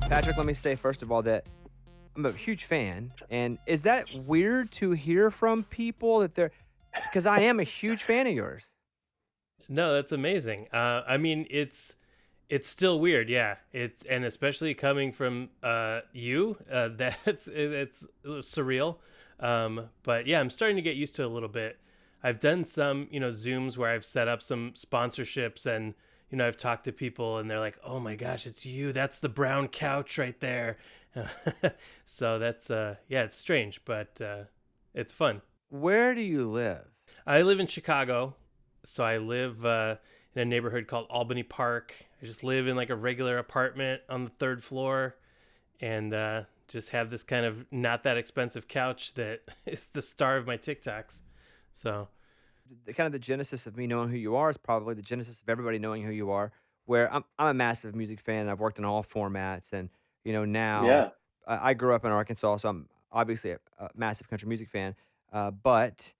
Patrick, let me say first of all that I'm a huge fan. And is that weird to hear from people that they're because I am a huge fan of yours. No, that's amazing. I mean, it's still weird, yeah. It's and especially coming from you, it's surreal. But yeah, I'm starting to get used to it a little bit. I've done some, Zooms where I've set up some sponsorships, and I've talked to people and they're like, "Oh my gosh, it's you. That's the brown couch right there." So that's yeah, it's strange, but it's fun. Where do you live? I live in Chicago, so I live in a neighborhood called Albany Park. I just live in like a regular apartment on the third floor, and just have this kind of not that expensive couch that is the star of my TikToks. So The kind of the genesis of me knowing who you are is probably the genesis of everybody knowing who you are. Where I'm a massive music fan. And I've worked in all formats, and now Yeah. I grew up in Arkansas, so I'm obviously a massive country music fan. But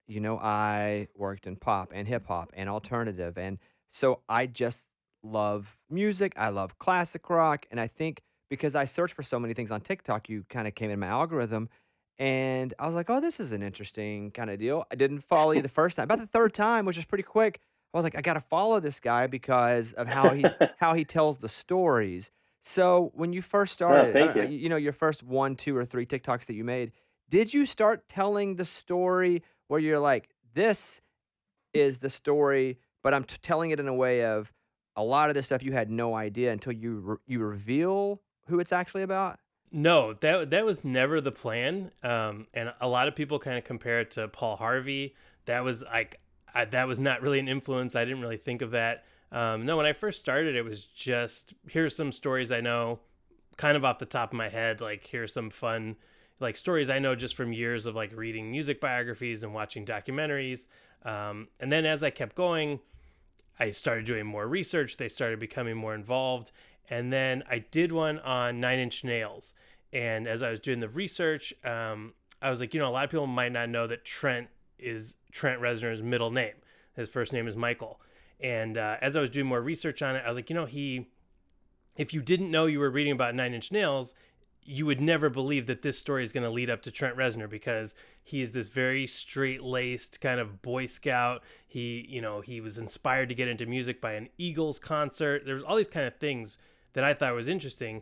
I worked in pop and hip hop and alternative. And so I just love music. I love classic rock. And I think because I searched for so many things on TikTok, you kind of came in my algorithm. And I was like, oh, this is an interesting kind of deal. I didn't follow you the first time. About the third time, which is pretty quick, I was like, I got to follow this guy because of how he tells the stories. So when you first No, started, thank you. your first one, two, or three TikToks that you made, did you start telling the story where you're like, this is the story, but I'm telling it in a way of a lot of this stuff you had no idea until you reveal who it's actually about? no, that was never the plan. And a lot of people kind of compare it to Paul Harvey. That was like that was not really an influence. I didn't really think of that. No, when I first started, it was just here's some stories I know, kind of off the top of my head. Like here's some fun, like stories I know just from years of like reading music biographies and watching documentaries. And then as I kept going, I started doing more research. They started becoming more involved. And then I did one on Nine Inch Nails. And as I was doing the research, I was like, a lot of people might not know that Trent is Trent Reznor's middle name. His first name is Michael. And as I was doing more research on it, I was like, if you didn't know you were reading about Nine Inch Nails, you would never believe that this story is going to lead up to Trent Reznor because he is this very straight-laced kind of Boy Scout. He was inspired to get into music by an Eagles concert. There was all these kind of things that I thought was interesting.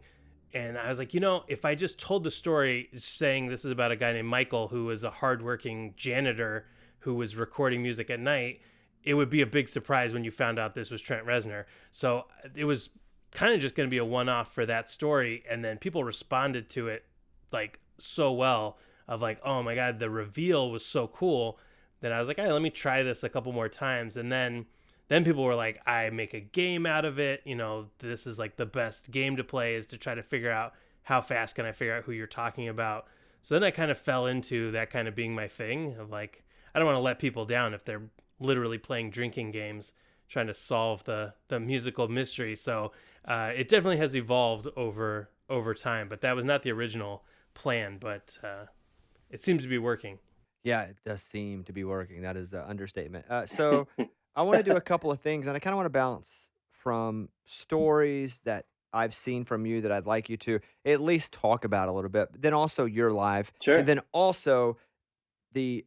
And I was like, if I just told the story saying this is about a guy named Michael who was a hardworking janitor who was recording music at night, it would be a big surprise when you found out this was Trent Reznor. So it was kind of just going to be a one-off for that story, and then people responded to it like so well of like, oh my god, the reveal was so cool, that I was like, hey, let me try this a couple more times. And then people were like, I make a game out of it, this is like the best game to play, is to try to figure out how fast can I figure out who you're talking about. So then I kind of fell into that kind of being my thing of like, I don't want to let people down if they're literally playing drinking games trying to solve the musical mystery. So it definitely has evolved over time, but that was not the original plan. But it seems to be working. Yeah, it does seem to be working. That is an understatement. So I want to do a couple of things, and I kind of want to balance from stories that I've seen from you that I'd like you to at least talk about a little bit, but then also your life, and Sure. then also the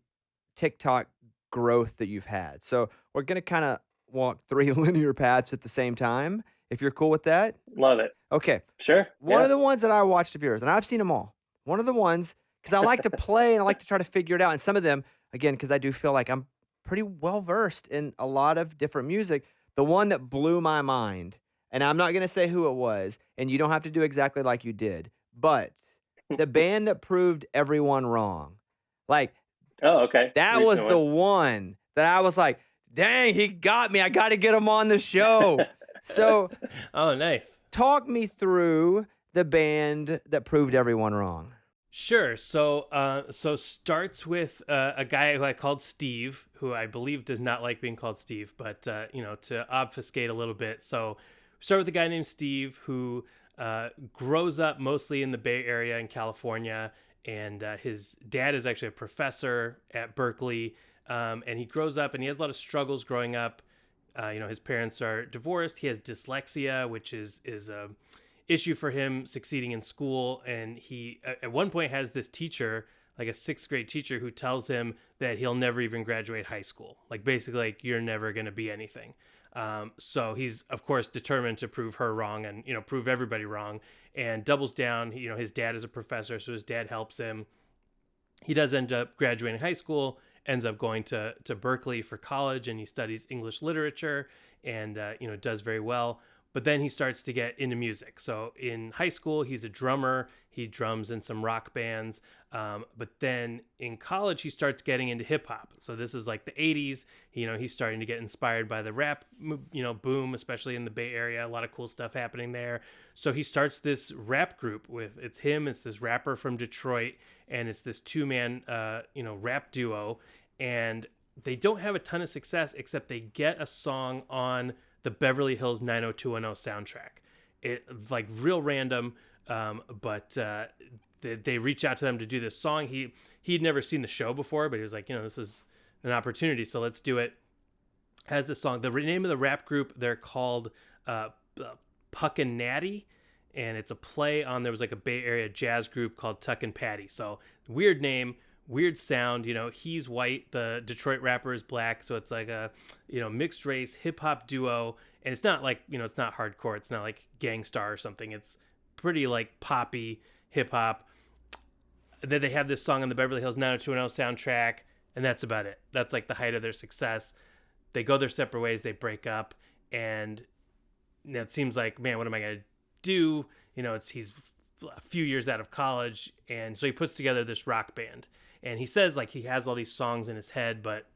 TikTok growth that you've had. So we're going to kind of walk three linear paths at the same time, if you're cool with that. Love it. Okay. Sure. One Yeah. of the ones that I watched of yours, and I've seen them all. One of the ones, because I like to play and I like to try to figure it out. And some of them, again, because I do feel like I'm pretty well versed in a lot of different music. The one that blew my mind, and I'm not going to say who it was, and you don't have to do exactly like you did, but the band that proved everyone wrong. Like, Oh, okay. that Recent was the one. one that I was like, dang, he got me. I got to get him on the show. So Oh, nice. talk me through the band that proved everyone wrong. Sure. So starts with a guy who I called Steve, who I believe does not like being called Steve, but to obfuscate a little bit. So start with a guy named Steve who grows up mostly in the Bay Area in California, and his dad is actually a professor at Berkeley, and he grows up and he has a lot of struggles growing up. His parents are divorced. He has dyslexia, which is a issue for him succeeding in school. And he, at one point, has this teacher, like a sixth grade teacher, who tells him that he'll never even graduate high school. Like, basically, like, you're never going to be anything. So he's, of course, determined to prove her wrong and, prove everybody wrong, and doubles down. His dad is a professor, so his dad helps him. He does end up graduating high school, ends up going to Berkeley for college, and he studies English literature, and does very well. But then he starts to get into music. So in high school, he's a drummer. He drums in some rock bands. But then in college, he starts getting into hip hop. So this is like the 80s. He's starting to get inspired by the rap, boom, especially in the Bay Area. A lot of cool stuff happening there. So he starts this rap group it's him, it's this rapper from Detroit, and it's this two-man, rap duo. And they don't have a ton of success, except they get a song on the Beverly Hills 90210 soundtrack. It's like real random, but they reach out to them to do this song. He'd never seen the show before, but he was like, this is an opportunity, so let's do it. Has the song. The name of the rap group, they're called Puck and Natty, and it's a play on, there was like a Bay Area jazz group called Tuck and Patty. So weird name, weird sound. He's white, the Detroit rapper is black, so it's like a mixed race hip hop duo. And it's not like, it's not hardcore, it's not like Gangstar or something. It's pretty like poppy hip hop. Then they have this song on the Beverly Hills 90210 soundtrack, and that's about it. That's like the height of their success. They go their separate ways, they break up, and it seems like, man, what am I gonna do? He's a few years out of college, and so he puts together this rock band. And he says like he has all these songs in his head, but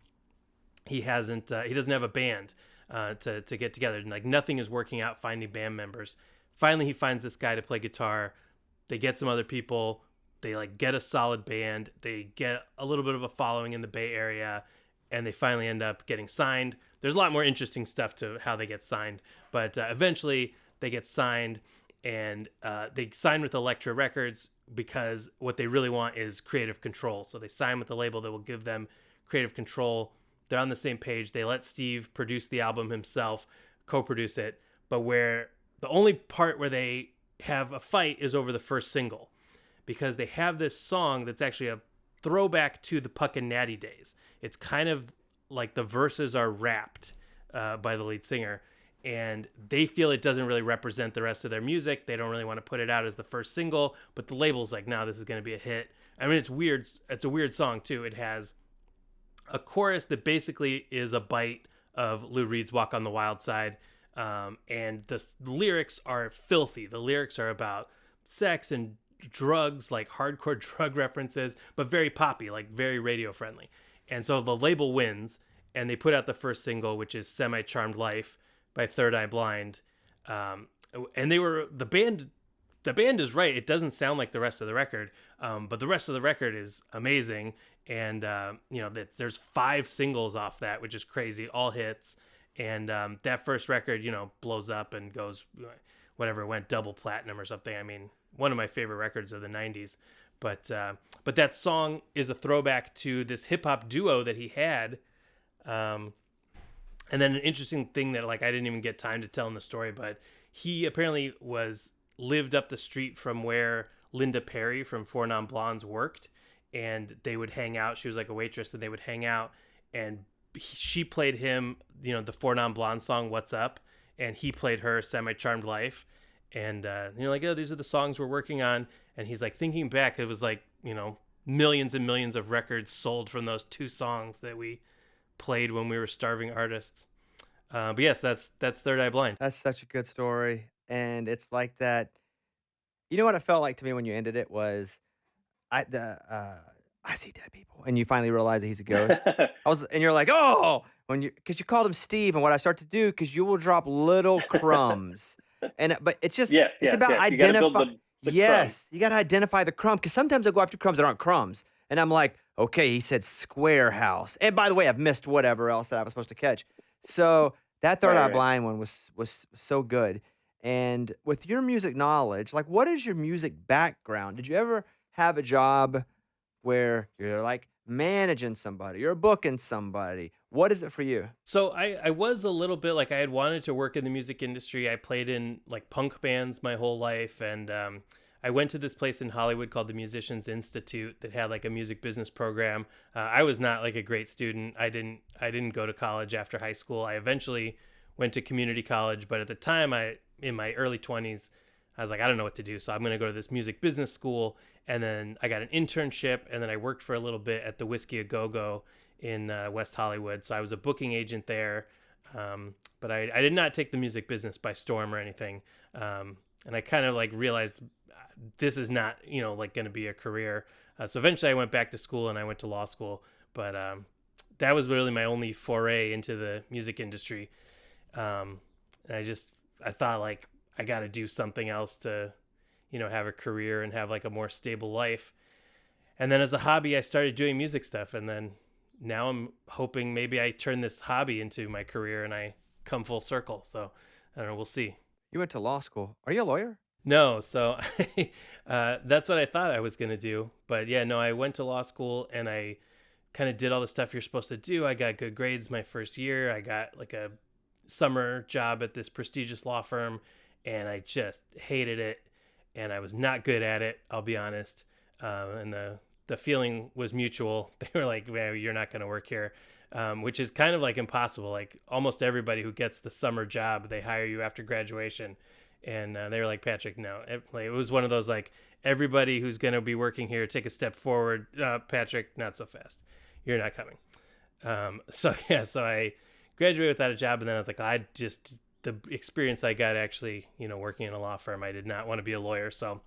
he hasn't. He doesn't have a band to get together, and like nothing is working out finding band members. Finally, he finds this guy to play guitar. They get some other people. They like get a solid band. They get a little bit of a following in the Bay Area, and they finally end up getting signed. There's a lot more interesting stuff to how they get signed, but eventually they get signed, and they sign with Elektra Records because what they really want is creative control. So they sign with the label that will give them creative control. They're on the same page. They let Steve produce the album himself, co-produce it, but where the only part where they have a fight is over the first single, because they have this song that's actually a throwback to the Puck and Natty days. It's kind of like the verses are rapped by the lead singer, and they feel it doesn't really represent the rest of their music. They don't really want to put it out as the first single, but the label's like, no, this is going to be a hit. I mean, it's weird. It's a weird song too. It has a chorus that basically is a bite of Lou Reed's Walk on the Wild Side. And the lyrics are filthy. The lyrics are about sex and drugs, like hardcore drug references, but very poppy, like very radio friendly. And so the label wins, and they put out the first single, which is Semi Charmed Life by Third Eye Blind. And the band is right. It doesn't sound like the rest of the record, but the rest of the record is amazing. And, there's 5 singles off that, which is crazy, all hits. And that first record, blows up and goes, whatever, it went double platinum or something. I mean, one of my favorite records of the 90s. But that song is a throwback to this hip-hop duo that he had. And then an interesting thing that, like, I didn't even get time to tell in the story, but he apparently lived up the street from where Linda Perry from Four Non Blondes worked, and they would hang out. She was like a waitress, and they would hang out, and she played him, the Four Non Blondes song, What's Up? And he played her Semi Charmed Life. And, like, oh, these are the songs we're working on. And he's like, thinking back, it was like, millions and millions of records sold from those 2 songs that we played when we were starving artists. But yes, that's Third Eye Blind. That's such a good story, and it's like that. You know what it felt like to me when you ended it was I see dead people, and you finally realize that he's a ghost. And you're like, oh, because you called him Steve, and what I start to do, because you will drop little crumbs, but it's just Yes, it's yes, about yes. You got to build identify. the crumb. Yes, you got to identify the crumb, because sometimes I go after crumbs that aren't crumbs, and I'm like, okay, he said square house, and by the way, I've missed whatever else that I was supposed to catch. So that Third Right, Eye right. Blind one was so good. And with your music knowledge, like, what is your music background? Did you ever have a job where you're like, managing somebody or booking somebody? What is it for you? So I was a little bit like I had wanted to work in the music industry. I played in like punk bands my whole life, and I went to this place in Hollywood called the Musicians Institute that had like a music business program. I was not like a great student. I didn't go to college after high school. I eventually went to community college, but at the time, I in my early 20s, I was like, I don't know what to do, so I'm going to go to this music business school. And then I got an internship, and then I worked for a little bit at the Whiskey A Go Go in West Hollywood. So I was a booking agent there. But I did not take the music business by storm or anything. And I kind of like realized this is not, like going to be a career. So eventually I went back to school and I went to law school. But that was really my only foray into the music industry. And I thought like, I got to do something else to, have a career and have like a more stable life. And then as a hobby, I started doing music stuff. And then now I'm hoping maybe I turn this hobby into my career and I come full circle. So I don't know. We'll see. You went to law school. Are you a lawyer? No, so that's what I thought I was going to do. But yeah, no, I went to law school and I kind of did all the stuff you're supposed to do. I got good grades my first year. I got like a summer job at this prestigious law firm and I just hated it. And I was not good at it, I'll be honest. And the feeling was mutual. They were like, "Man, you're not going to work here," which is kind of like impossible. Like almost everybody who gets the summer job, they hire you after graduation, and they were like, "Patrick, no." It was one of those like everybody who's going to be working here take a step forward. Patrick, not so fast. You're not coming. So yeah, so I graduated without a job, and then I was like, the experience I got actually, working in a law firm. I did not want to be a lawyer, so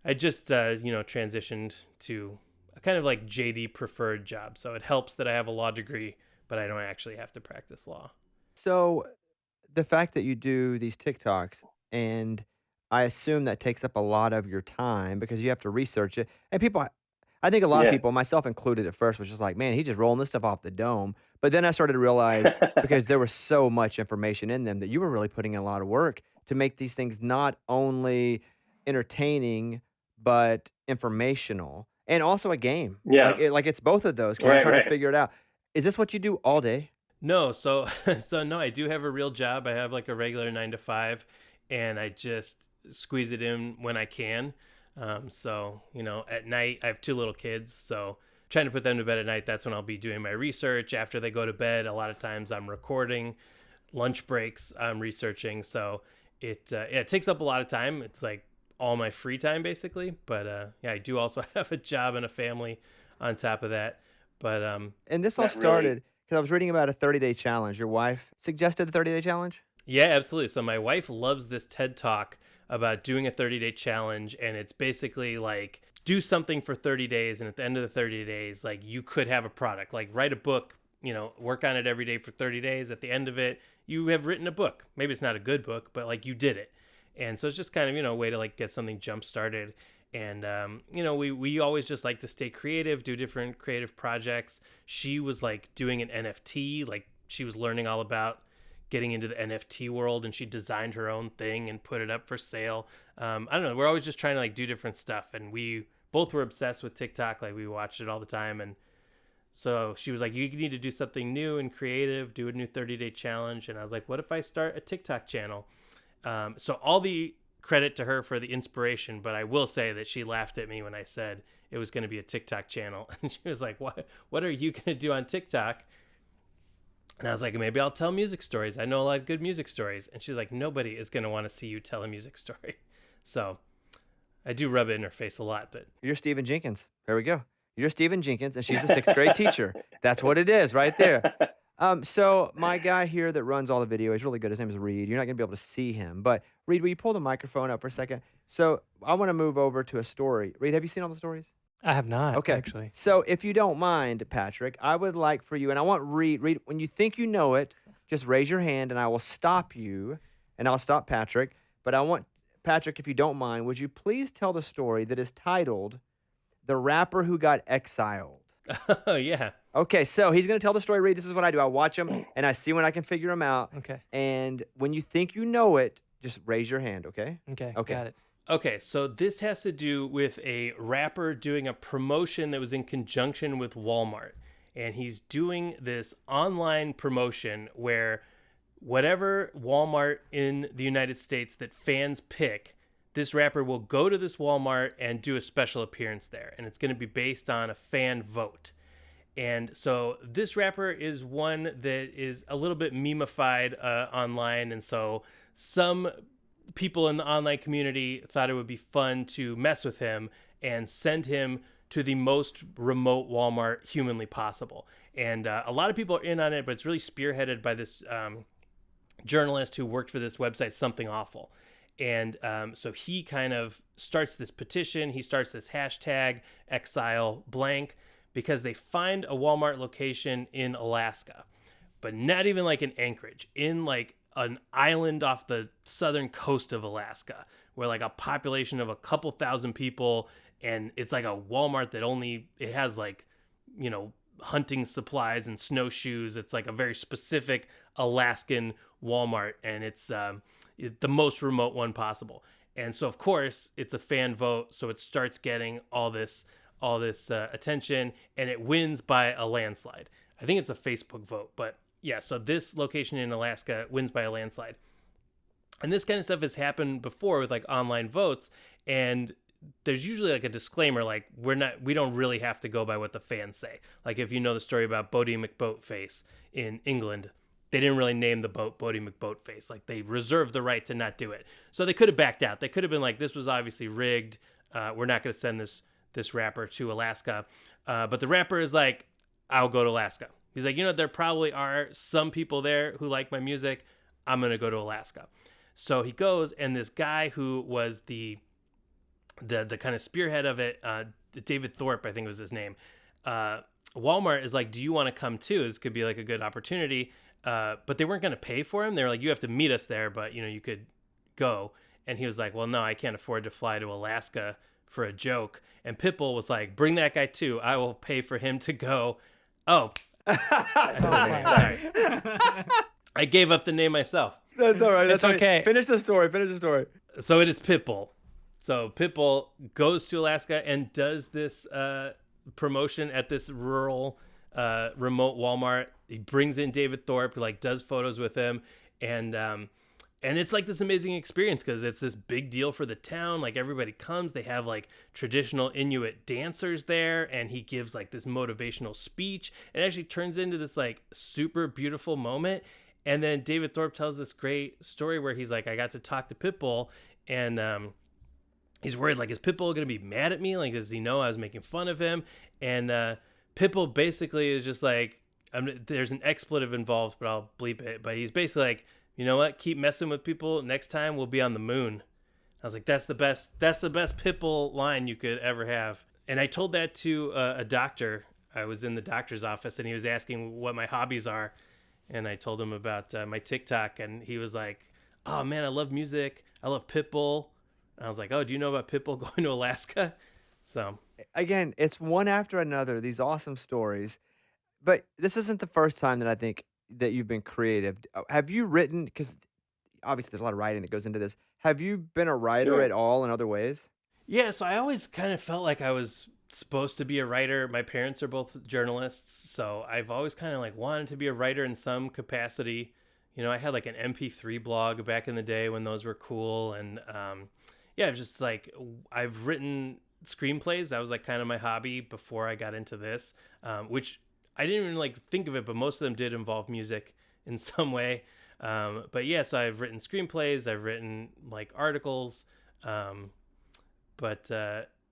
I just, transitioned to a kind of like JD preferred job. So it helps that I have a law degree, but I don't actually have to practice law. So the fact that you do these TikToks, and I assume that takes up a lot of your time because you have to research it. And people, I think a lot of Yeah. people, myself included at first, was just like, man, he just rolling this stuff off the dome. But then I started to realize because there was so much information in them that you were really putting in a lot of work to make these things not only entertaining, but informational and also a game. Yeah. Like it's both of those because you're Right, trying to right. figure it out. Is this what you do all day? No, so so no, I do have a real job. I have like a regular 9 to 5, and I just squeeze it in when I can. So at night I have two little kids, so trying to put them to bed at night. That's when I'll be doing my research. After they go to bed, a lot of times I'm recording. Lunch breaks, I'm researching. So it takes up a lot of time. It's like all my free time basically. But yeah, I do also have a job and a family on top of that. But And this all That really started because I was reading about a 30-day challenge. Your wife suggested a 30-day challenge? yeah, absolutely. So my wife loves this TED talk about doing a 30-day challenge, and it's basically like do something for 30 days, and at the end of the 30 days, like you could have a product, like write a book, work on it every day for 30 days. At the end of it, you have written a book. Maybe it's not a good book, but like you did it. And so it's just kind of, a way to like get something jump started. And, we always just like to stay creative, do different creative projects. She was like doing an NFT, like she was learning all about getting into the NFT world, and she designed her own thing and put it up for sale. I don't know. We're always just trying to like do different stuff, and we both were obsessed with TikTok. Like we watched it all the time, and so she was like, "You need to do something new and creative. Do a new 30-day challenge." And I was like, "What if I start a TikTok channel?" So all the credit to her for the inspiration, but I will say that she laughed at me when I said it was going to be a TikTok channel, and she was like, What are you going to do on TikTok?" And I was like, maybe I'll tell music stories. I know a lot of good music stories. And she's like, nobody is going to want to see you tell a music story. So I do rub it in her face a lot that, You're Stephen Jenkins. There we go. You're Stephen Jenkins, and she's a sixth grade teacher. That's what it is right there. So my guy here that runs all the video, he's really good. His name is Reed. You're not gonna be able to see him, but Reed, will you pull the microphone up for a second? So I want to move over to a story. Reed, have you seen all the stories? I have not, Okay. actually. So if you don't mind, Patrick, I would like for you, and I want Reed, when you think you know it, just raise your hand and I will stop you and I'll stop Patrick. But I want, Patrick, if you don't mind, would you please tell the story that is titled The Rapper Who Got Exiled? oh, yeah. Okay, so he's going to tell the story. Reed, this is what I do. I watch him and I see when I can figure him out. Okay. And when you think you know it, Just raise your hand, okay? Okay, Okay. got it. Okay, so this has to do with a rapper doing a promotion that was in conjunction with Walmart. And he's doing this online promotion where whatever Walmart in the United States that fans pick, this rapper will go to this Walmart and do a special appearance there. And it's going to be based on a fan vote. And so this rapper is one that is a little bit memeified online. And so some people in the online community thought it would be fun to mess with him and send him to the most remote Walmart humanly possible. And a lot of people are in on it, but it's really spearheaded by this journalist who worked for this website, Something Awful. And so he kind of starts this petition. He starts this hashtag exile blank because they find a Walmart location in Alaska, but not even like in Anchorage, in like an island off the southern coast of Alaska, where like a population of a couple thousand people, and it's like a Walmart that only it has like, you know, hunting supplies and snowshoes. It's like a very specific Alaskan Walmart, and it's the most remote one possible. And so of course it's a fan vote, so it starts getting all this attention, and it wins by a landslide. I think it's a Facebook vote, but yeah, so this location in Alaska wins by a landslide. And this kind of stuff has happened before with like online votes, and there's usually like a disclaimer like we don't really have to go by what the fans say. Like if you know the story about Bodie McBoatface in England, they didn't really name the boat Bodie McBoatface. Like they reserved the right to not do it. So they could have backed out. They could have been like, this was obviously rigged. We're not going to send this rapper to Alaska. But the rapper is like, I'll go to Alaska. He's like, you know, there probably are some people there who like my music. I'm going to go to Alaska. So he goes, and this guy who was the kind of spearhead of it, David Thorpe, I think was his name. Walmart is like, do you want to come too? This could be like a good opportunity. But they weren't going to pay for him. They were like, you have to meet us there, but you know, you could go. And he was like, well, no, I can't afford to fly to Alaska for a joke. And Pitbull was like, bring that guy too. I will pay for him to go. Oh, sorry. I gave up the name myself. That's all right. That's It's okay. Right. Finish the story. So it is Pitbull. So Pitbull goes to Alaska and does this promotion at this rural, remote Walmart. He brings in David Thorpe, who like does photos with him, and it's like this amazing experience because it's this big deal for the town. Like everybody comes, they have like traditional Inuit dancers there, and he gives like this motivational speech. It actually turns into this like super beautiful moment. And then David Thorpe tells this great story where he's like, I got to talk to Pitbull, and he's worried, like, is Pitbull going to be mad at me? Like, does he know I was making fun of him? And Pitbull basically is just like, there's an expletive involved, but I'll bleep it. But he's basically like, you know what? Keep messing with people. Next time we'll be on the moon. I was like, that's the best Pitbull line you could ever have. And I told that to a doctor. I was in the doctor's office, and he was asking what my hobbies are. And I told him about my TikTok, and he was like, oh man, I love music. I love Pitbull. And I was like, oh, do you know about Pitbull going to Alaska? So Again, it's one after another, these awesome stories. But this isn't the first time that I think that you've been creative. Have you written, because obviously there's a lot of writing that goes into this. Have you been a writer at all in other ways? yeah, so I always kind of felt like I was supposed to be a writer. My parents are both journalists, so I've always kind of like wanted to be a writer in some capacity. You know, I had like an MP3 blog back in the day when those were cool, and yeah, I've just like I've written screenplays. That was like kind of my hobby before I got into this, which I didn't even like think of it, but most of them did involve music in some way. But yeah, so I've written screenplays, I've written like articles, but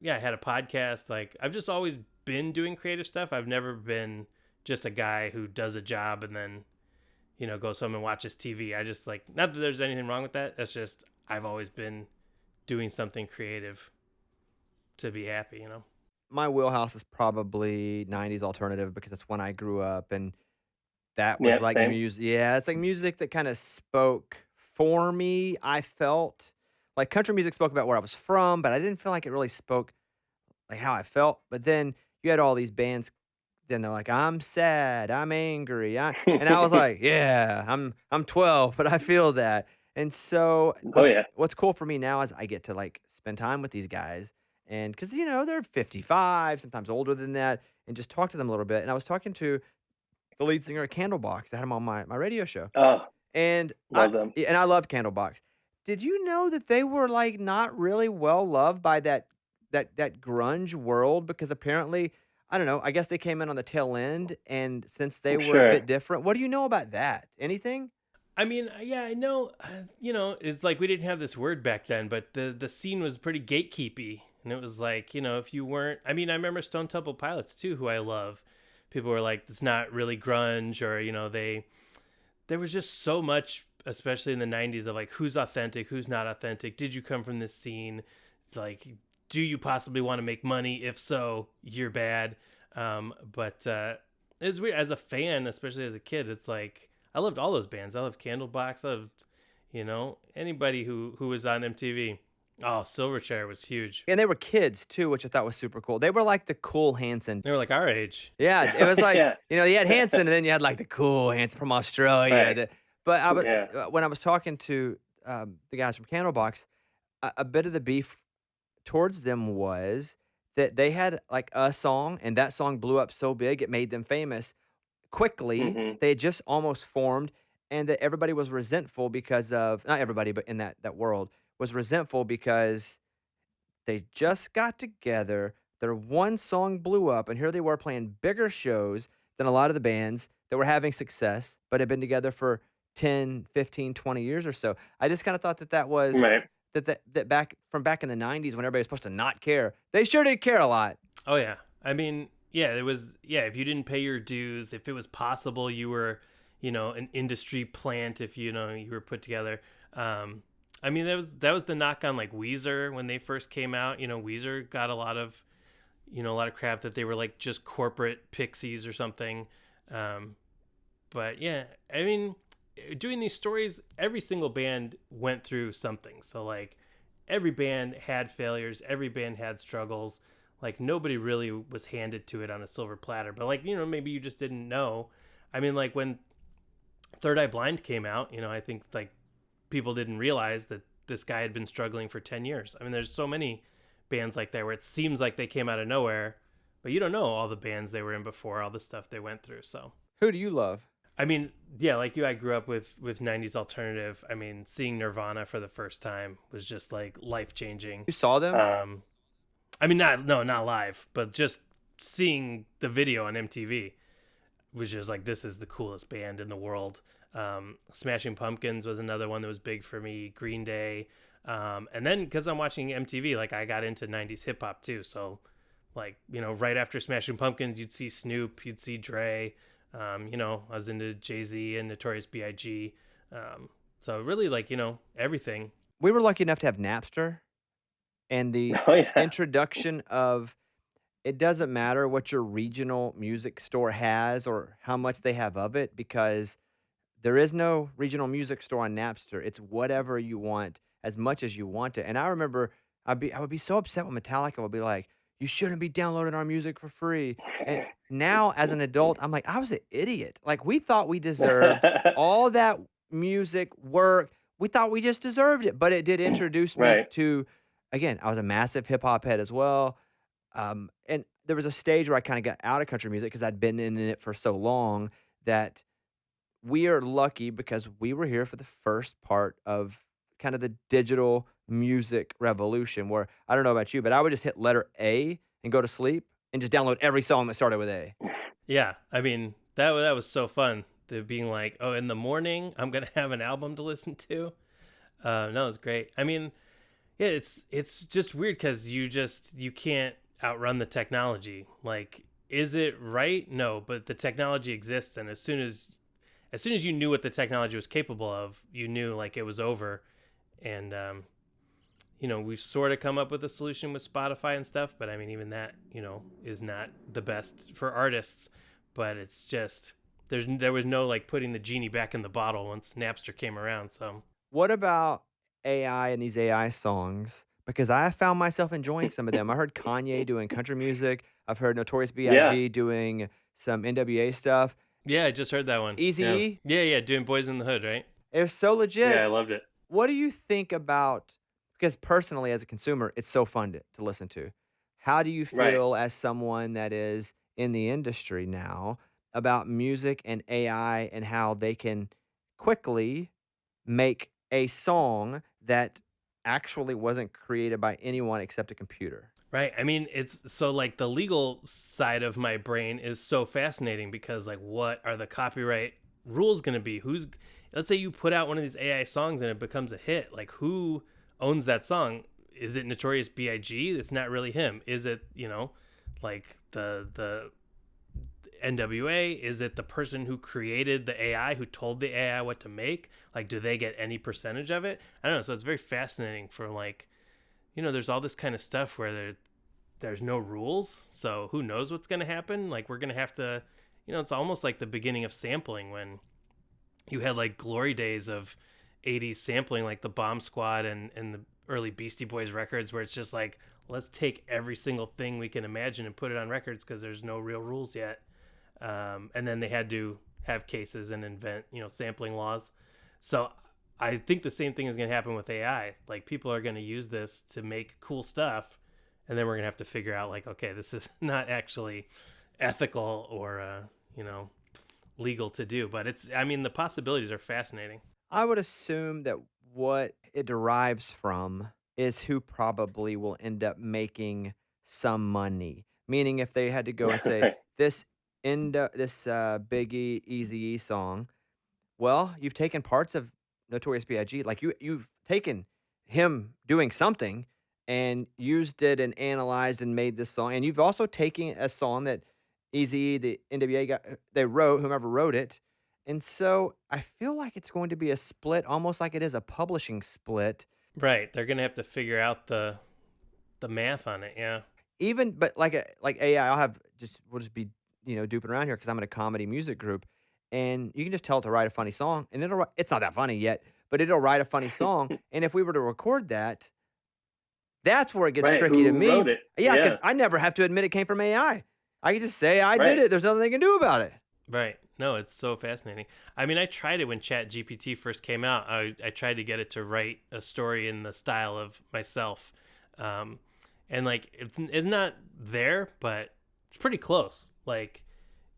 yeah, I had a podcast. Like I've just always been doing creative stuff. I've never been just a guy who does a job and then, you know, goes home and watches TV. I just like, not that there's anything wrong with that. That's just, I've always been doing something creative to be happy, you know? My wheelhouse is probably 90s alternative because that's when I grew up, and that Yeah, was like same. music. Yeah, it's like music that kind of spoke for me. I felt like country music spoke about where I was from, but I didn't feel like it really spoke like how I felt. But then you had all these bands, then they're like, I'm sad, I'm angry, and I was like, yeah, I'm 12, but I feel that. And so Oh yeah. what's cool for me now is I get to, like, spend time with these guys and because they're 55, sometimes older than that, and just talk to them a little bit. And I was talking to the lead singer of Candlebox. I had him on my radio show. Oh, And love them. I love Candlebox. Did you know that they were, like, not really well loved by that grunge world? Because apparently, I don't know, I guess they came in on the tail end, and since they were a bit Sure. different, what do you know about that? Anything? I mean, yeah, I know. It's like we didn't have this word back then, but the scene was pretty gatekeepy, and it was like, if you weren't, I mean, I remember Stone Temple Pilots too, who I love. People were like, it's not really grunge, or there was just so much, especially in the '90s, of like who's authentic, who's not authentic. Did you come from this scene? It's like, do you possibly want to make money? If so, you're bad. But it's weird as a fan, especially as a kid. It's like I loved all those bands. I loved Candlebox. I loved, anybody who was on MTV. Oh, Silverchair was huge. And they were kids too, which I thought was super cool. They were like the cool Hanson. They were like our age. Yeah, it was like, Yeah. you had Hanson, and then you had, like, the cool Hanson from Australia, Right. but I was Yeah. when I was talking to, the guys from Candlebox, a bit of the beef towards them was that they had, like, a song, and that song blew up so big, it made them famous quickly. Mhm. They had just almost formed, and that everybody was resentful because of not everybody, but in that world, was resentful because they just got together, their one song blew up, and here they were playing bigger shows than a lot of the bands that were having success, but had been together for 10, 15, 20 years or so. I just kinda thought that that was Right. that back in the '90s when everybody was supposed to not care, they sure did care a lot. Oh yeah. I mean, yeah, it was yeah, if you didn't pay your dues, if it was possible you were, an industry plant if you were put together. I mean that was the knock on like Weezer when they first came out. Weezer got a lot of crap that they were like just corporate pixies or something. Um, but yeah, I mean, doing these stories, every single band went through something. So like every band had failures, every band had struggles. Like nobody really was handed to it on a silver platter. But like, maybe you just didn't know. I mean, like when Third Eye Blind came out, I think like people didn't realize that this guy had been struggling for 10 years. I mean, there's so many bands like that where it seems like they came out of nowhere, but you don't know all the bands they were in before, all the stuff they went through. So Who do you love? I mean, yeah, like you, I grew up with '90s alternative. I mean, seeing Nirvana for the first time was just like life changing. You saw them? Um, I mean, not live, but just seeing the video on MTV was just like this is the coolest band in the world. Smashing Pumpkins was another one that was big for me. Green Day, and then because I'm watching MTV, like I got into '90s hip hop too. So, like right after Smashing Pumpkins, you'd see Snoop, you'd see Dre. I was into Jay-Z and Notorious B.I.G. So really like, everything. We were lucky enough to have Napster and the Oh yeah. introduction of it doesn't matter what your regional music store has or how much they have of it because there is no regional music store on Napster. It's whatever you want, as much as you want it. And I remember I would be so upset when Metallica would be like, "You shouldn't be downloading our music for free." And now, as an adult, I'm like, I was an idiot. Like we thought we deserved all that music work. We thought we just deserved it, but it did introduce me Right. to. Again, I was a massive hip hop head as well. And there was a stage where I kind of got out of country music because I'd been in it for so long that we are lucky because we were here for the first part of kind of the digital music revolution where I don't know about you, but I would just hit letter A and go to sleep and just download every song that started with A. Yeah. I mean, that was so fun. The being like, oh, in the morning, I'm going to have an album to listen to. No, it's great. I mean, yeah, it's just weird because you can't outrun the technology. Like, is it right? No, but the technology exists, and as soon as you knew what the technology was capable of, you knew like it was over. And we've sort of come up with a solution with Spotify and stuff, but I mean, even that is not the best for artists. But it's just there was no like putting the genie back in the bottle once Napster came around. So What about AI and these AI songs? Because I found myself enjoying some of them. I heard Kanye doing country music. I've heard Notorious Yeah. B.I.G. doing some NWA stuff. yeah, I just heard that one. Yeah. Easy, Yeah, yeah, doing Boys in the Hood, right? it was so Yeah. legit. I loved it. what do you think about, because personally as a consumer, it's so fun to listen to. How do you Right. feel as someone that is in the industry now about music and AI and how they can quickly make a song that actually wasn't created by anyone except a computer? Right. I mean, it's so like the legal side of my brain is so fascinating because like what are the copyright rules going to be? Who's let's say you put out one of these AI songs and it becomes a hit. Like who owns that song? Is it Notorious B.I.G.? It's not really him. Is it, like the NWA? Is it the person who created the AI who told the AI what to make? Like do they get any percentage of it? I don't know. So it's very fascinating for like there's all this kind of stuff where there's no rules, so who knows what's going to happen. Like we're going to have to, it's almost like the beginning of sampling when you had like glory days of 80s sampling, like the Bomb Squad and the early Beastie Boys records, where it's just like let's take every single thing we can imagine and put it on records because there's no real rules yet. And then they had to have cases and invent sampling laws. So I think the same thing is going to happen with AI. Like people are going to use this to make cool stuff, and then we're going to have to figure out like, okay, this is not actually ethical or legal to do. But I mean, the possibilities are fascinating. I would assume that what it derives from is who probably will end up making some money. Meaning, if they had to go and say this Biggie Easy song, well, you've taken parts of Notorious B.I.G. Like you've taken him doing something and used it and analyzed and made this song, and you've also taken a song that Eazy, the NWA guy, they wrote, whomever wrote it, and so I feel like it's going to be a split, almost like it is a publishing split. Right. They're going to have to figure out the math on it. Yeah. Even but like AI, I'll have just we'll just be, duping around here because 'cause I'm in a comedy music group, and you can just tell it to write a funny song, and it's not that funny yet, but it'll write a funny song, and if we were to record that, that's where it gets Right. tricky to Who wrote me. it? Yeah, because Yeah. I never have to admit it came from AI. I can just say, "I did Right. it." There's nothing they can do about it. Right. No, it's so fascinating. I mean, I tried it when Chat GPT first came out. I tried to get it to write a story in the style of myself. Um, and like it's not there, but it's pretty close. Like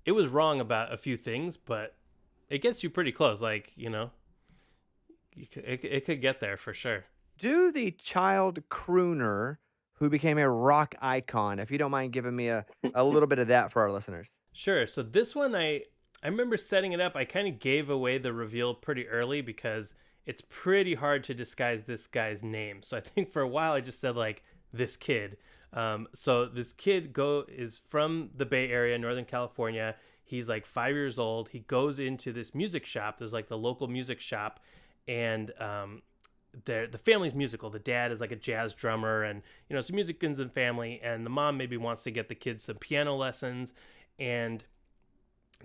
it was wrong about a few things, but it gets you pretty close. Like, it could get there for sure. Do the child crooner who became a rock icon, if you don't mind giving me a little bit of that for our listeners. Sure. So this one I remember setting it up. I kind of gave away the reveal pretty early because it's pretty hard to disguise this guy's name. So I think for a while I just said like this kid. So this kid is from the Bay Area, Northern California. He's like 5 years old. He goes into this music shop. There's like the local music shop, and the family's musical. The dad is like a jazz drummer, and some musicians in the family. And the mom maybe wants to get the kids some piano lessons, and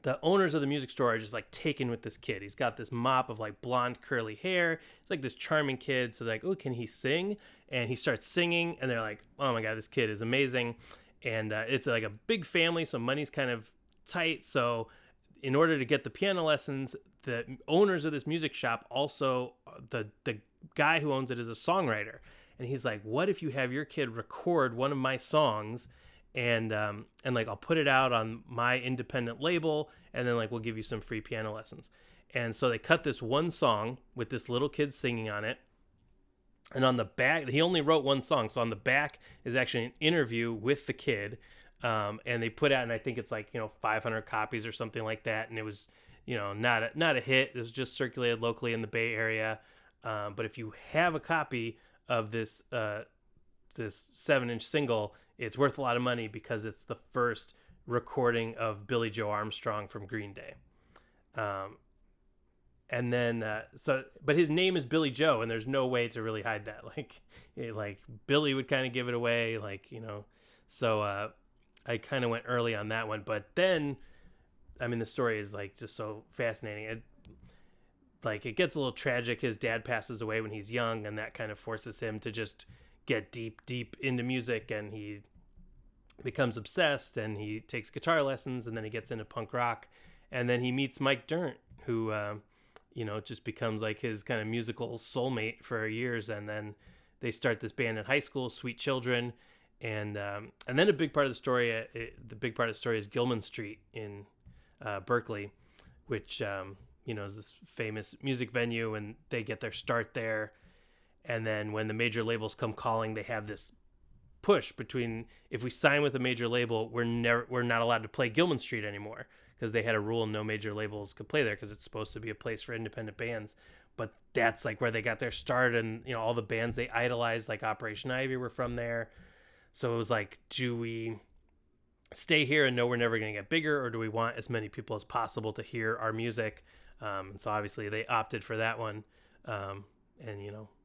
the owners of the music store are just like taken with this kid. He's got this mop of like blonde curly hair. He's like this charming kid. So they're like, oh, can he sing? And he starts singing, and they're like, oh my god, this kid is amazing. And it's like a big family, so money's kind of tight. So in order to get the piano lessons, the owners of this music shop also the guy who owns it is a songwriter, and he's like, what if you have your kid record one of my songs, and like I'll put it out on my independent label, and then like we'll give you some free piano lessons. And so they cut this one song with this little kid singing on it, and on the back he only wrote one song, so on the back is actually an interview with the kid. And they put out, and I think it's like 500 copies or something like that, and it was not a hit. It was just circulated locally in the Bay Area. But if you have a copy of this 7-inch single, it's worth a lot of money because it's the first recording of Billy Joe Armstrong from Green Day. Um, and then but his name is Billy Joe, and there's no way to really hide that. Like Billy would kind of give it away, So I kind of went early on that one, but then I mean the story is like just so fascinating. It gets a little tragic. His dad passes away when he's young, and that kind of forces him to just get deep into music, and he becomes obsessed, and he takes guitar lessons, and then he gets into punk rock, and then he meets Mike Dirnt, who it just becomes like his kind of musical soulmate for years. And then they start this band in high school, Sweet Children, and then a big part of the story, the big part of the story is Gilman Street in Berkeley, which is this famous music venue, and they get their start there. And then when the major labels come calling, they have this push between, if we sign with a major label, we're not allowed to play Gilman Street anymore, because they had a rule no major labels could play there because it's supposed to be a place for independent bands. But that's like where they got their start, and all the bands they idolized, like Operation Ivy, were from there. So it was like, do we stay here and know we're never going to get bigger, or do we want as many people as possible to hear our music? So obviously they opted for that one, and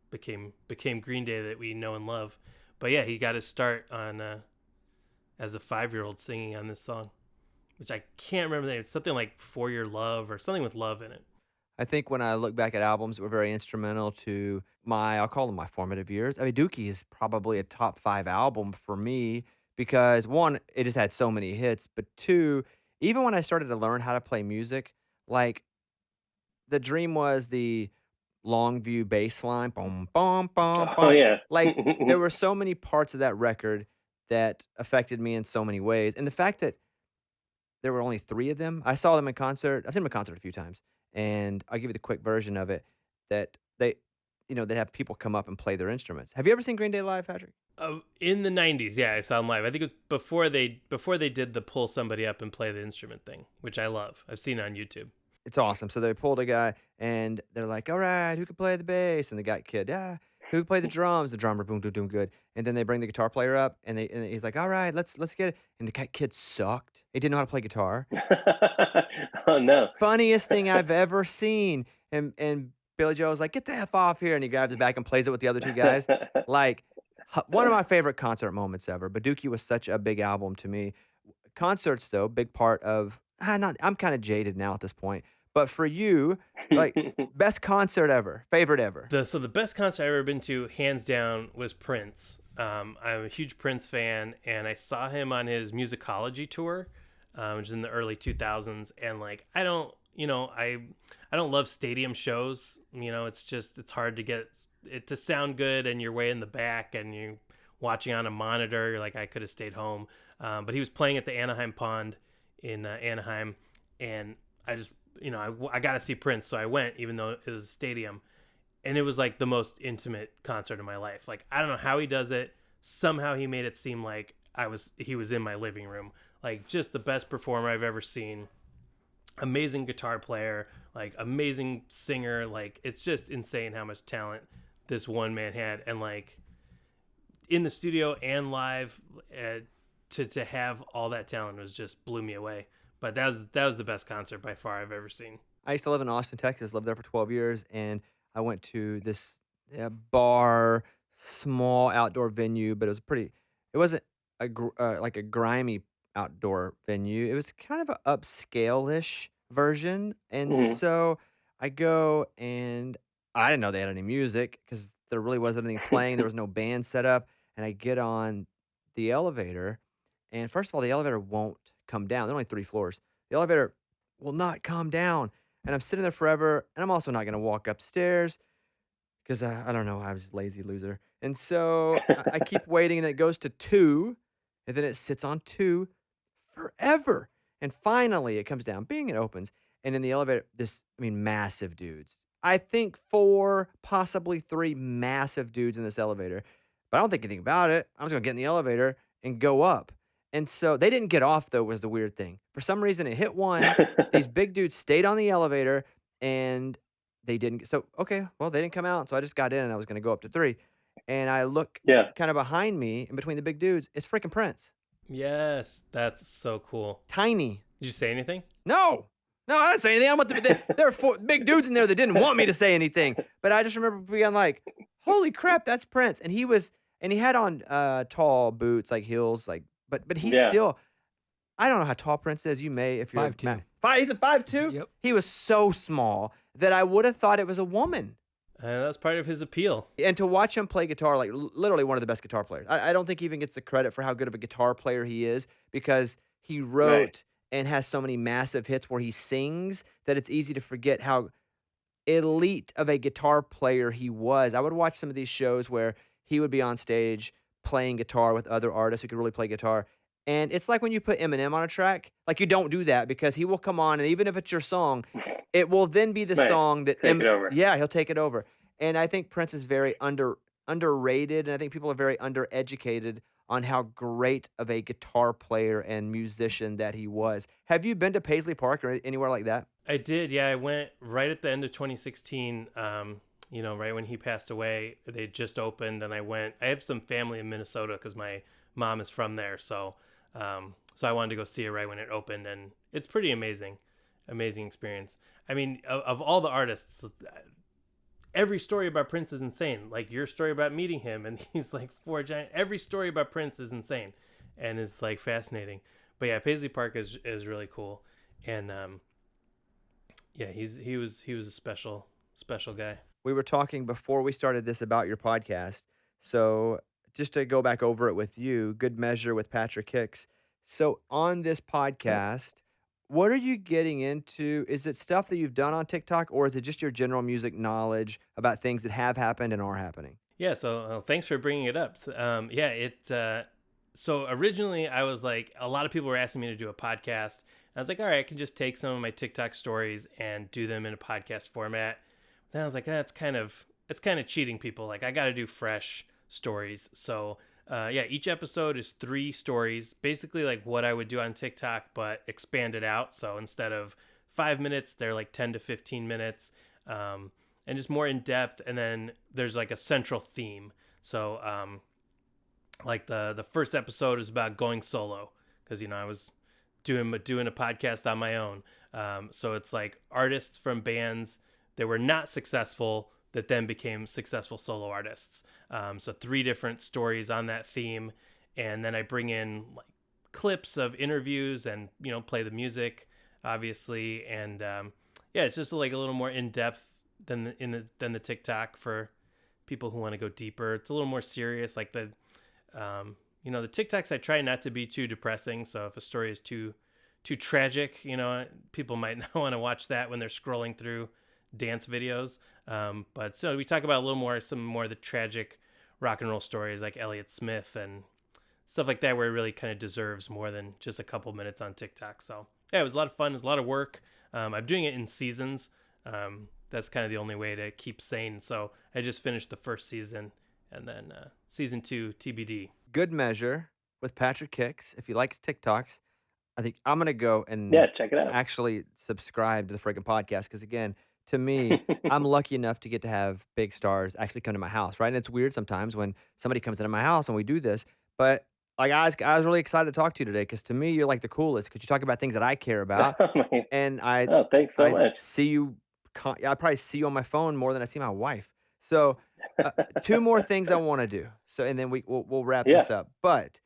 became Green Day that we know and love. But yeah, he got his start on as a 5-year-old singing on this song, which I can't remember the name. It's something like For Your Love or something with love in it. I think when I look back at albums that were very instrumental to I'll call them my formative years. I mean, Dookie is probably a top 5 album for me because, 1, it just had so many hits, but 2, even when I started to learn how to play music, like, the dream was the long view bass line, boom, boom, boom, Oh boom. yeah. Like, there were so many parts of that record that affected me in so many ways, and the fact that there were only 3 of them. I saw them in concert. I've seen them in concert a few times, and I'll give you the quick version of it that they have people come up and play their instruments. Have you ever seen Green Day live, Patrick? In the '90s, yeah, I saw them live. I think it was before they did the pull somebody up and play the instrument thing, which I love. I've seen it on YouTube. It's awesome. So they pulled a guy, and they're like, "All right, who can play the bass?" And the guy kid, "Yeah, who can play the drums?" The drummer, boom, boom, boom, good. And then they bring the guitar player up, and he's like, "All right, let's get it." And the kid sucked. He didn't know how to play guitar. Oh no. Funniest thing I've ever seen. And Billy Joe was like, "Get the F off here," and he grabs it back and plays it with the other 2 guys. Like, one of my favorite concert moments ever. But Dookie was such a big album to me. Concerts, though, big part of not I'm kinda jaded now at this point, but for you, like, best concert ever, favorite ever? The best concert I've ever been to, hands down, was Prince. I'm a huge Prince fan, and I saw him on his musicology tour, which is in the early 2000s. And like, I don't love stadium shows. It's hard to get it to sound good, and you're way in the back, and you're watching on a monitor. You're like, I could have stayed home. But he was playing at the Anaheim Pond in Anaheim, and I just I got to see Prince, so I went, even though it was a stadium, and it was like the most intimate concert of my life. Like, I don't know how he does it. Somehow he made it seem like he was in my living room. Like, just the best performer I've ever seen. Amazing guitar player, like amazing singer. Like, it's just insane how much talent this one man had, and like in the studio and live, to have all that talent was just blew me away. But that was the best concert by far I've ever seen. I used to live in Austin, Texas, lived there for 12 years, and I went to this, bar, small outdoor venue, but it wasn't like a grimy outdoor venue. It was kind of a upscale-ish version, and Hmm. so I go, and I didn't know they had any music because there really wasn't anything playing. There was no band set up, and I get on the elevator, and first of all, the elevator won't come down. There are only 3 floors. The elevator will not calm down, and I'm sitting there forever, and I'm also not gonna walk upstairs 'cause, I don't know, I was just lazy loser, and so I keep waiting, and then it goes to 2, and then it sits on 2 forever, and finally, it comes down, bing, it opens, and in the elevator, massive dudes. I think 4, possibly 3 massive dudes in this elevator, but I don't think anything about it. I'm just gonna get in the elevator and go up, and so they didn't get off, though, was the weird thing. For some reason, it hit 1, these big dudes stayed on the elevator, and they didn't okay, well, they didn't come out, so I just got in, and I was gonna go up to 3, and I look Yeah. kinda behind me in between the big dudes, it's freaking Prince. Yes, that's so cool. Tiny. Did you say anything? No. No, I didn't say anything. There were 4 big dudes in there that didn't want me to say anything, but I just remember being like, "Holy crap, that's Prince," and he had on, tall boots, like heels, like but he's Yeah. still I don't know how tall Prince is, you may if you're 5'2". 5 he's a 5'2"? Yep. He was so small that I would have thought it was a woman. That's part of his appeal. And to watch him play guitar, like, literally one of the best guitar players. I don't think he even gets the credit for how good of a guitar player he is because he Right. wrote and has so many massive hits where he sings that it's easy to forget how elite of a guitar player he was. I would watch some of these shows where he would be on stage playing guitar with other artists who could really play guitar. And it's like when you put Eminem on a track, like you don't do that because he will come on and even if it's your song, it will then be the Right. song that Take it over. yeah, he'll take it over. And I think Prince is very underrated and I think people are very undereducated on how great of a guitar player and musician that he was. Have you been to Paisley Park or anywhere like that? I did. Yeah, I went right at the end of 2016. Right when he passed away, they just opened, and I went. I have some family in Minnesota because my mom is from there, so I wanted to go see it right when it opened, and it's pretty amazing, amazing experience. I mean, of all the artists, every story about Prince is insane. Like your story about meeting him, and he's like four giant. Every story about Prince is insane, and it's like fascinating. But yeah, Paisley Park is really cool, and yeah, he was a special guy. We were talking before we started this about your podcast. So, just to go back over it with you, Good Measure with Patrick Hicks. So, on this Yep. podcast, what are you getting into? Is it stuff that you've done on TikTok or is it just your general music knowledge about things that have happened and are happening? Yeah. So thanks for bringing it up. Yeah. So originally I was like, a lot of people were asking me to do a podcast. I was like, all right, I can just take some of my TikTok stories and do them in a podcast format. Then I was like, it's kind of cheating people. Like I got to do fresh stories. So yeah, each episode is 3 stories, basically like what I would do on TikTok, but expanded out. So instead of 5 minutes, they're like 10 to 15 minutes, and just more in depth. And then there's like a central theme. So like the first episode is about going solo because I was doing a podcast on my own. So it's like artists from bands that were not successful that then became successful solo artists. So 3 different stories on that theme, and then I bring in like clips of interviews and play the music, obviously, and yeah, it's just like a little more in depth than the TikTok for people who want to go deeper. It's a little more serious, like the TikToks. I try not to be too depressing, so if a story is too tragic, people might not want to watch that when they're scrolling through dance videos. But so we talk about some more of the tragic rock and roll stories like Elliott Smith and stuff like that, where it really kind of deserves more than just a couple minutes on TikTok. So yeah, it was a lot of fun. It was a lot of work. I'm doing it in seasons. That's kind of the only way to keep sane. So I just finished the first season, and then season 2 TBD. Good Measure with Patrick Hicks. If you like his TikToks, I think I'm gonna go Yeah, and check it out. actually subscribe to the friggin' podcast because again, to me, I'm lucky enough to get to have big stars actually come to my house, right? And it's weird sometimes when somebody comes into my house and we do this, but like I was really excited to talk to you today because to me you're like the coolest because you talk about things that I care about, Oh, man. and I Oh, thanks so I much. see you. I probably see you on my phone more than I see my wife. So, uh, 2 more things I want to do. So, and then we'll wrap Yeah, this up. But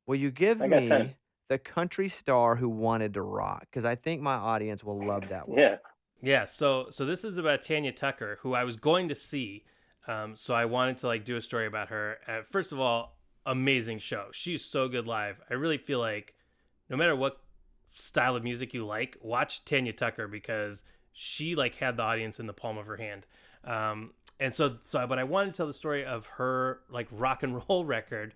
will you give I got time. me the country star who wanted to rock? Because I think my audience will love that one. Yeah. Yeah, so this is about Tanya Tucker, who I was going to see. So I wanted to like do a story about her. First of all, amazing show. She's so good live. I really feel like no matter what style of music you like, watch Tanya Tucker because she like had the audience in the palm of her hand. But I wanted to tell the story of her like rock and roll record,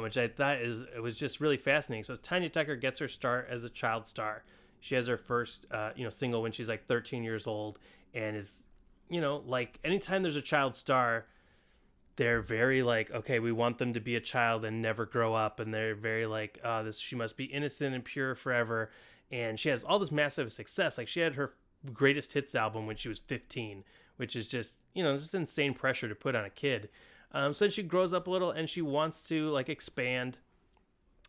which I thought it was just really fascinating. So Tanya Tucker gets her start as a child star. She has her first single when she's like 13 years old, and is like anytime there's a child star, they're very like, okay, we want them to be a child and never grow up, and they're very like, this she must be innocent and pure forever. And she has all this massive success. Like she had her greatest hits album when she was 15, which is just just insane pressure to put on a kid. So then she grows up a little and she wants to like expand,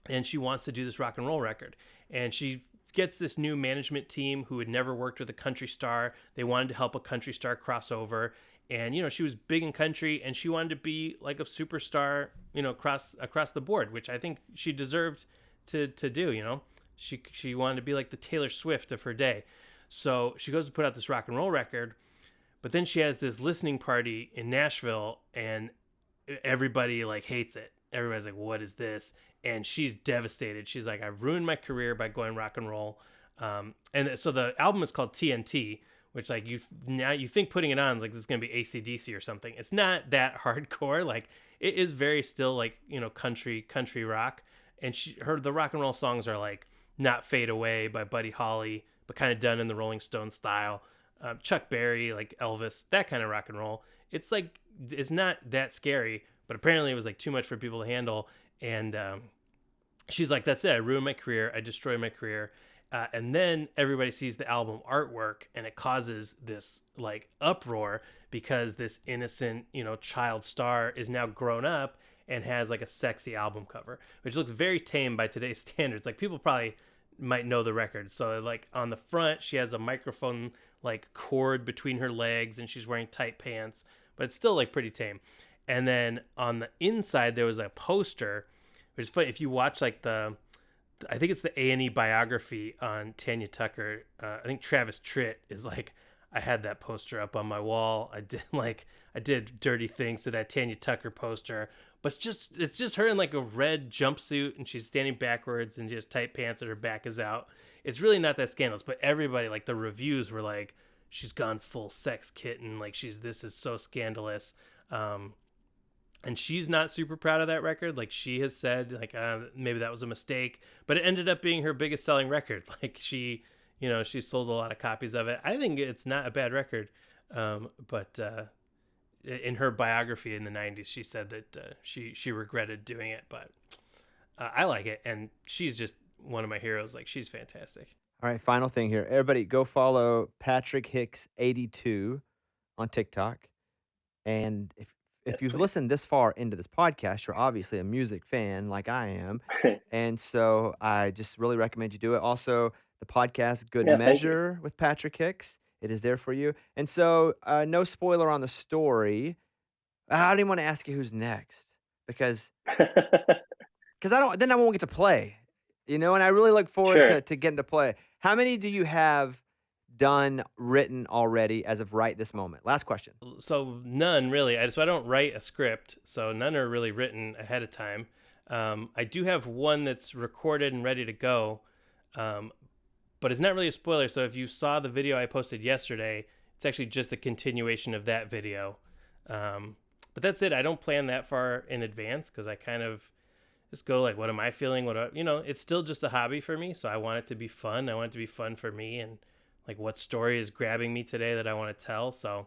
and she wants to do this rock and roll record, and she gets this new management team who had never worked with a country star. They wanted to help a country star cross over, and she was big in country, and she wanted to be like a superstar, across the board, which I think she deserved to do. She wanted to be like the Taylor Swift of her day. So she goes to put out this rock and roll record, but then she has this listening party in Nashville, and everybody like hates it. Everybody's like, "What is this?" And she's devastated. She's like, "I've ruined my career by going rock and roll." And so the album is called TNT, which like now you think putting it on is like this is gonna be AC/DC or something. It's not that hardcore. Like it is very still like country rock, and the rock and roll songs are like Not Fade Away by Buddy Holly, but kind of done in the Rolling Stones style. Chuck Berry, like Elvis, that kind of rock and roll. It's like it's not that scary, but apparently it was like too much for people to handle. And she's like, "That's it. I ruined my career. I destroyed my career." And then everybody sees the album artwork, and it causes this like uproar because this innocent, child star is now grown up and has like a sexy album cover, which looks very tame by today's standards. Like people probably might know the record. So like on the front, she has a microphone like cord between her legs, and she's wearing tight pants, but it's still like pretty tame. And then on the inside, there was a poster, which is funny. If you watch like I think it's the A&E biography on Tanya Tucker. I think Travis Tritt is like, I had that poster up on my wall. I did dirty things to that Tanya Tucker poster, but it's just her in like a red jumpsuit, and she's standing backwards and just tight pants and her back is out. It's really not that scandalous, but everybody, like the reviews were like, she's gone full sex kitten. Like this is so scandalous. And she's not super proud of that record. Like she has said, like maybe that was a mistake, but it ended up being her biggest selling record. Like she sold a lot of copies of it. I think it's not a bad record. But in her biography in the 90s, she said that she regretted doing it, but I like it. And she's just one of my heroes. Like she's fantastic. All right, final thing here. Everybody go follow Patrick Hicks 82 on TikTok. And if you've listened this far into this podcast, you're obviously a music fan like I am. And so I just really recommend you do it. Also, the podcast Good Yeah, thank you. Measure with Patrick Hicks. It is there for you. And so no spoiler on the story. I don't even want to ask you who's next because I won't get to play. And I really look forward Sure. to getting to play. How many do you have done, written already as of right this moment? Last question. So none really. So I don't write a script, so none are really written ahead of time. I do have one that's recorded and ready to go, but it's not really a spoiler. So if you saw the video I posted yesterday, it's actually just a continuation of that video. But that's it. I don't plan that far in advance because I kind of just go like, what am I feeling? It's still just a hobby for me. So I want it to be fun. I want it to be fun for me, and like what story is grabbing me today that I want to tell. So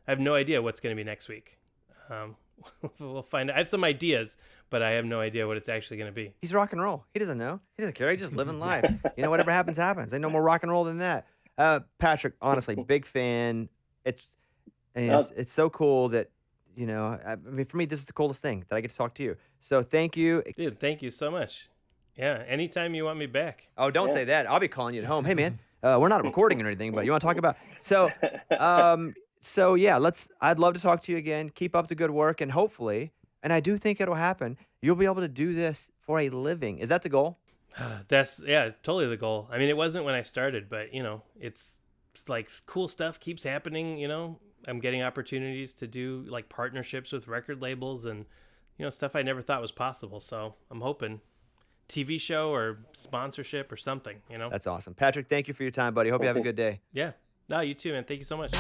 I have no idea what's going to be next week. We'll find out. I have some ideas, but I have no idea what it's actually going to be. He's rock and roll. He doesn't know. He doesn't care. He's just living life. Whatever happens, happens. Ain't no more rock and roll than that. Patrick, honestly, big fan. It's so cool that, I mean, for me, this is the coolest thing that I get to talk to you. So thank you. Dude, thank you so much. Yeah, anytime you want me back. Oh, don't say that. I'll be calling you at home. Hey, man, we're not recording or anything, but you want to talk about So yeah, I'd love to talk to you again. Keep up the good work, and hopefully, and I do think it'll happen, you'll be able to do this for a living. Is that the goal? That's totally the goal. I mean, it wasn't when I started, but it's like cool stuff keeps happening. I'm getting opportunities to do like partnerships with record labels and stuff I never thought was possible. So I'm hoping TV show or sponsorship or something. That's awesome. Patrick, thank you for your time, buddy. Hope you have a good day. Yeah. No, you too, man. Thank you so much.